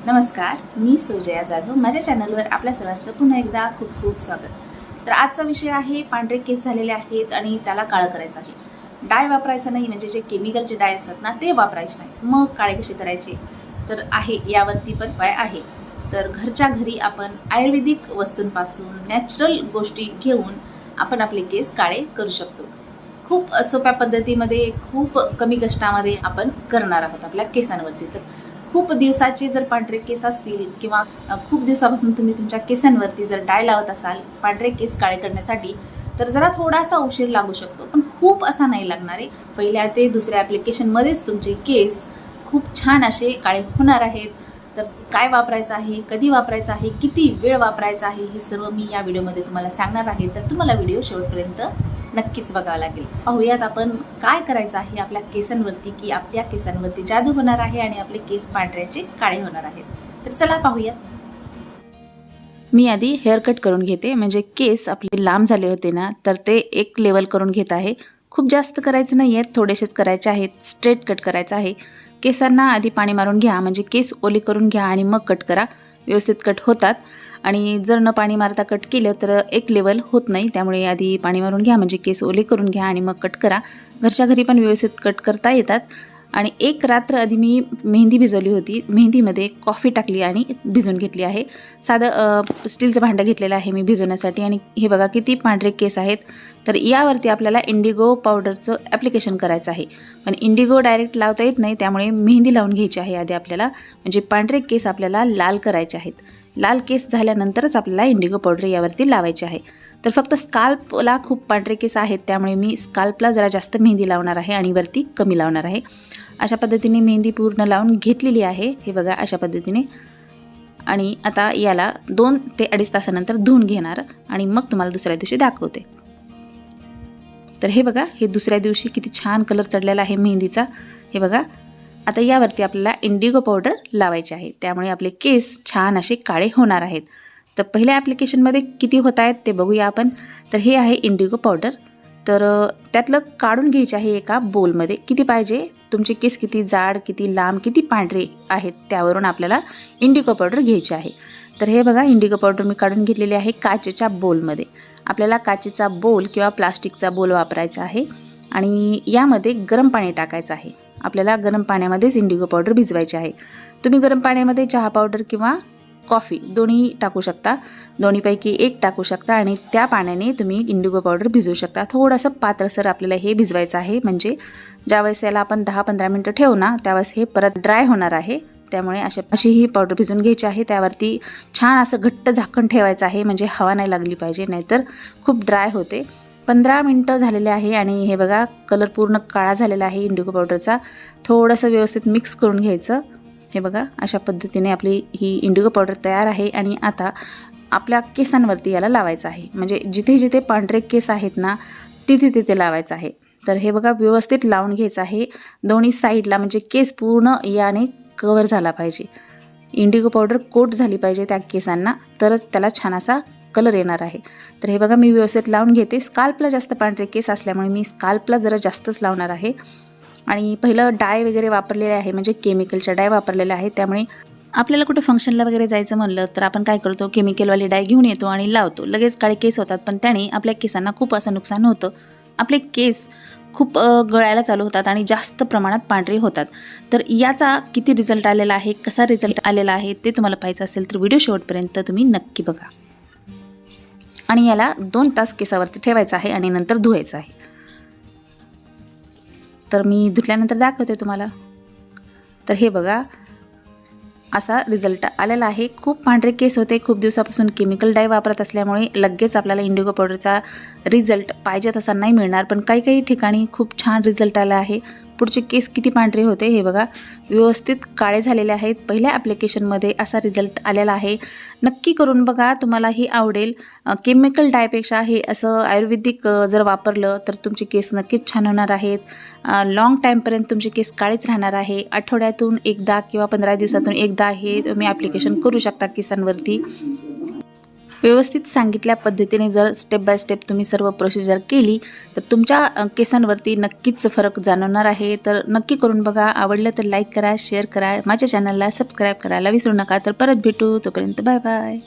नमस्कार, मी सुजया जाधव. माझ्या चॅनलवर आपल्या सर्वांचं पुन्हा एकदा खूप खूप स्वागत. तर आजचा विषय आहे पांढरे केस झालेले आहेत आणि त्याला काळं करायचं आहे. डाय वापरायचं नाही, म्हणजे जे केमिकलचे डाय असतात ना ते वापरायचे नाही. मग काळे कसे करायचे तर आहे यावरती पण उपाय आहे. तर घरच्या घरी आपण आयुर्वेदिक वस्तूंपासून नॅचरल गोष्टी घेऊन आपण आपले केस काळे करू शकतो. खूप सोप्या पद्धतीमध्ये, खूप कमी कष्टामध्ये आपण करणार आहोत आपल्या केसांवरती. तर खूप दिवसाचे जर पांढरे केस असतील किंवा खूप दिवसापासून तुम्ही तुमच्या केसांवरती जर डाय लावत असाल पांढरे केस काळे करण्यासाठी, तर जरा थोडासा उशीर लागू शकतो, पण खूप असा नाही लागणार आहे. पहिल्या ते दुसऱ्या ॲप्लिकेशनमध्येच तुमचे केस खूप छान असे काळे होणार आहेत. तर काय वापरायचं आहे, कधी वापरायचं आहे, किती वेळ वापरायचा आहे, हे सर्व मी या व्हिडिओमध्ये तुम्हाला सांगणार आहे. तर तुम्हाला व्हिडिओ शेवटपर्यंत नक्कीच बघावं लागेल. पाहूयात आपण काय करायचं आहे आपल्या केसांवरती, की आपल्या केसांवरती जादू होणार आहे आणि आपले केस पांढऱ्याचे काळे होणार आहेत. तर चला पाहूयात. मी आधी हेअर कट करून घेते, म्हणजे केस आपले लांब झाले होते ना, तर ते एक लेवल करून घेत आहे. खूप जास्त करायचं नाही आहेत, थोडेसेच करायचे आहेत. स्ट्रेट कट करायचं आहे. केसांना आधी पाणी मारून घ्या, म्हणजे केस ओले करून घ्या आणि मग कट करा. व्यवस्थित कट होतात. आणि जर न पाणी मारता कट केलं तर एक लेवल होत नाही, त्यामुळे आधी पाणी मारून घ्या, म्हणजे केस ओले करून घ्या आणि मग कट करा. घरच्या घरी पण व्यवस्थित कट करता येतात. आणि एक रात्र आधी मी मेहंदी भिजवली होती. मेहंदीमध्ये कॉफी टाकली आणि भिजवून घेतली आहे. साधं स्टीलचं भांडं घेतलेलं आहे मी भिजवण्यासाठी. आणि हे बघा किती पांढरे केस आहेत. तर यावरती आपल्याला इंडिगो पावडरचं ॲप्लिकेशन करायचं आहे. पण इंडिगो डायरेक्ट लावता येत नाही, त्यामुळे मेहंदी लावून घ्यायची आहे आधी आपल्याला. म्हणजे पांढरे केस आपल्याला लाल करायचे आहेत. लाल केस झाल्यानंतरच आपल्याला इंडिगो पावडर यावरती लावायची आहे. तर फक्त स्काल्पला खूप पांढरे केस आहेत, त्यामुळे मी स्काल्पला जरा जास्त मेहंदी लावणार आहे आणि वरती कमी लावणार आहे. अशा पद्धतीने मेहंदी पूर्ण लावून घेतलेली आहे. हे बघा अशा पद्धतीने. आणि आता याला 2 ते 2.5 तासानंतर धुवून घेणार आणि मग तुम्हाला दुसऱ्या दिवशी दाखवते. तर हे बघा, हे दुसऱ्या दिवशी किती छान कलर चढलेला आहे मेहंदीचा. हे बघा. आता यावरती आपल्याला इंडिगो पावडर लावायचे आहे, त्यामुळे आपले केस छान असे काळे होणार आहेत. तर पहिल्या ॲप्लिकेशनमध्ये किती होत आहेत ते बघूया आपण. तर हे आहे इंडिगो पावडर. तर त्यातलं काढून घ्यायचे आहे एका बोलमध्ये. किती पाहिजे, तुमचे केस किती जाड, किती लांब, किती पांढरे आहेत, त्यावरून आपल्याला इंडिगो पावडर घ्यायची आहे. तर हे बघा, इंडिगो पावडर मी काढून घेतलेली आहे काचेच्या बोलमध्ये. आपल्याला काचेचा बोल किंवा प्लास्टिकचा बोल वापरायचा आहे. आणि यामध्ये गरम पाणी टाकायचं आहे. आपल्याला गरम पाण्यामध्येच इंडिगो पावडर भिजवायची आहे. तुम्ही गरम पाण्यामध्ये चहा पावडर किंवा कॉफी दोन्ही टाकू शकता. दोन्हीपैकी एक टाकू शकता आणि त्या पाण्याने तुम्ही इंडिगो पावडर भिजवू शकता. थोडंसं पातळसर आपल्याला हे भिजवायचं आहे, म्हणजे ज्यावेळेस याला आपण 10-15 मिनटं ठेवू ना, त्यावेळेस हे परत ड्राय होणार आहे. त्यामुळे अशी ही पावडर भिजवून घ्यायची आहे. त्यावरती छान असं घट्ट झाकण ठेवायचं आहे, म्हणजे हवा नाही लागली पाहिजे, नाहीतर खूप ड्राय होते. 15 मिनटं झालेले आहे आणि हे बघा कलर पूर्ण काळा झालेला आहे इंडिगो पावडरचा. थोडंसं व्यवस्थित मिक्स करून घ्यायचं. हे बघा अशा पद्धतीने आपली ही इंडिगो पावडर तयार आहे. आणि आता आपल्या केसांवरती याला लावायचं आहे, म्हणजे जिथे जिथे पांढरे केस आहेत ना, तिथे तिथे लावायचं आहे. तर हे बघा व्यवस्थित लावून घ्यायचं आहे दोन्ही साईडला, म्हणजे केस पूर्ण याने कवर झाला पाहिजे. इंडिगो पावडर कोट झाली पाहिजे त्या केसांना, तरच त्याला छान असा कलर येणार आहे. तर हे बघा मी व्यवस्थित लावून घेते. स्काल्पला जास्त पांढरे केस असल्यामुळे मी स्काल्पला जरा जास्तच लावणार आहे. आणि पहिलं डाय वगैरे वापरलेले आहे, म्हणजे केमिकलच्या डाय वापरलेल्या आहेत. त्यामुळे आपल्याला कुठे फंक्शनला वगैरे जायचं म्हणलं तर आपण काय करतो, केमिकलवाली डाय घेऊन येतो आणि लावतो. लगेच काळे केस होतात, पण त्याने आपल्या केसांना खूप असं नुकसान होतं. आपले केस खूप गळायला चालू होतात आणि जास्त प्रमाणात पांढरे होतात. तर याचा किती रिझल्ट आलेला आहे, कसा रिझल्ट आलेला आहे ते तुम्हाला पाहायचं असेल तर व्हिडिओ शेवटपर्यंत तुम्ही नक्की बघा. आणि याला 2 तास केसावरती ठेवायचं आहे आणि नंतर धुवायचं आहे. तर मी धुतल्यानंतर दाखवते तुम्हाला. तर हे बघा असा रिझल्ट आलेला आहे. खूप पांढरे केस होते, खूप दिवसापासून केमिकल डाय वापरत असल्यामुळे लगेच आपल्याला इंडिगो पावडरचा रिझल्ट पाहिजे तसा नाही मिळणार, पण काही काही ठिकाणी खूप छान रिझल्ट आला आहे. पुढचे केस किती पांढरे होते हे बघा, व्यवस्थित काळे झालेले आहेत. पहिल्या ॲप्लिकेशनमध्ये असा रिझल्ट आलेला आहे. नक्की करून बघा, तुम्हालाही आवडेल. केमिकल डायपेक्षा हे असं आयुर्वेदिक जर वापरलं तर तुमचे केस नक्कीच छान होणार आहेत. लाँग टाईमपर्यंत तुमचे केस काळेच राहणार आहे. आठवड्यातून एकदा किंवा 15 दिवसातून एकदा हे तुम्ही ॲप्लिकेशन करू शकता केसांवरती. व्यवस्थित सांगितल्या पद्धतीने जर स्टेप बाय स्टेप तुम्ही सर्व प्रोसिजर केली तर तुमच्या केसांवरती नक्कीच फरक जाणवणार आहे. तर नक्की करून बघा. आवडलं तर लाईक करा, शेअर करा, माझ्या चॅनलला सबस्क्राईब करायला विसरू नका. तर परत भेटू, तोपर्यंत बाय बाय.